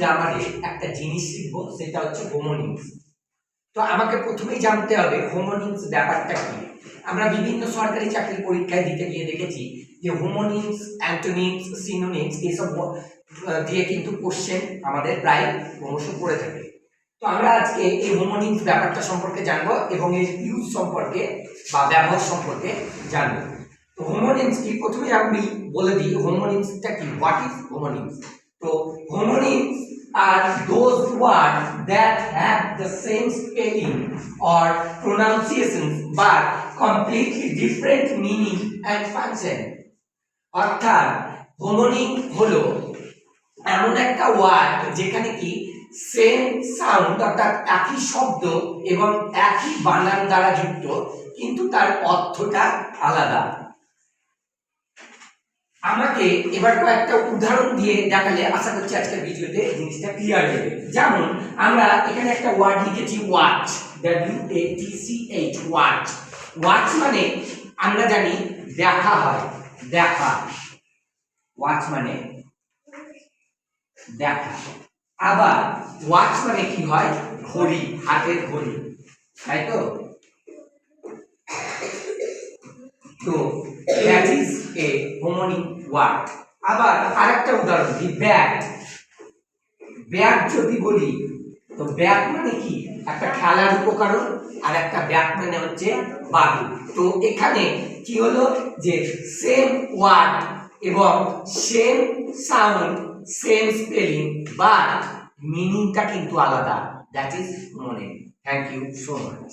গ্রামারে একটা জিনিস শিখব, সেটা হচ্ছে হোমোনিমস। তো আমাকে প্রথমেই জানতে হবে হোমোনিমস ব্যাপারটা কি। আমরা বিভিন্ন সরকারি চাকরির পরীক্ষায় দিতে গিয়ে দেখেছি যে হোমোনিমস, অ্যান্টোনিমস, সিনোনিমস এসব দিয়ে কিন্তু কোশ্চেন আমাদের প্রায় ক্রমশ পড়ে থাকে। তো আমরা আজকে এই হোমোনিমস ব্যাপারটা সম্পর্কে জানবো এবং এর ইউজ সম্পর্কে বা ব্যবহার সম্পর্কে জানবো। তো হোমোনিমস কি, প্রথমে আমি বলে দিই হোমোনিমসটা কি, হোয়াট ইজ হোমোনিমস। তো হোমোনিমস are those words that have the same spelling or pronunciation but completely different meaning and function. অর্থাৎ হোমোনিম হলো এমন একটা ওয়ার্ড যেখানে কি সেম সাউন্ড অর্থাৎ একই শব্দ এবং একই বানান দ্বারা যুক্ত, কিন্তু তার অর্থটা আলাদা। আমাকে এবার কয়েকটা উদাহরণ দিয়ে দেখালে আশা করছি আজকের ভিডিওতে জিনিসটা ক্লিয়ার হয়ে যাবে। যেমন আমরা এখানে একটা ওয়ার্ড লিখেছি ওয়াচ, WATCH, ওয়াচ। ওয়াচ মানে আমরা জানি দেখা হয়, দেখা। ওয়াচ মানে দেখা। আবার ওয়াচ মানে কি হয়, ঘড়ি, হাতের ঘড়ি, তাই তো? তো that is a homonym word. আবার আরেকটা উদাহরণ দিই, ব্যাগ। ব্যাগ যদি বলি তো ব্যাগ মানে কি, একটা খেলার উপকরণ, আর একটা ব্যাগ মানে হচ্ছে বাদু। তো এখানে কি হলো যে সেম ওয়ার্ড এবং same sound, same spelling, but মিনিংটা কিন্তু আলাদা। That is homonym. Thank you so much.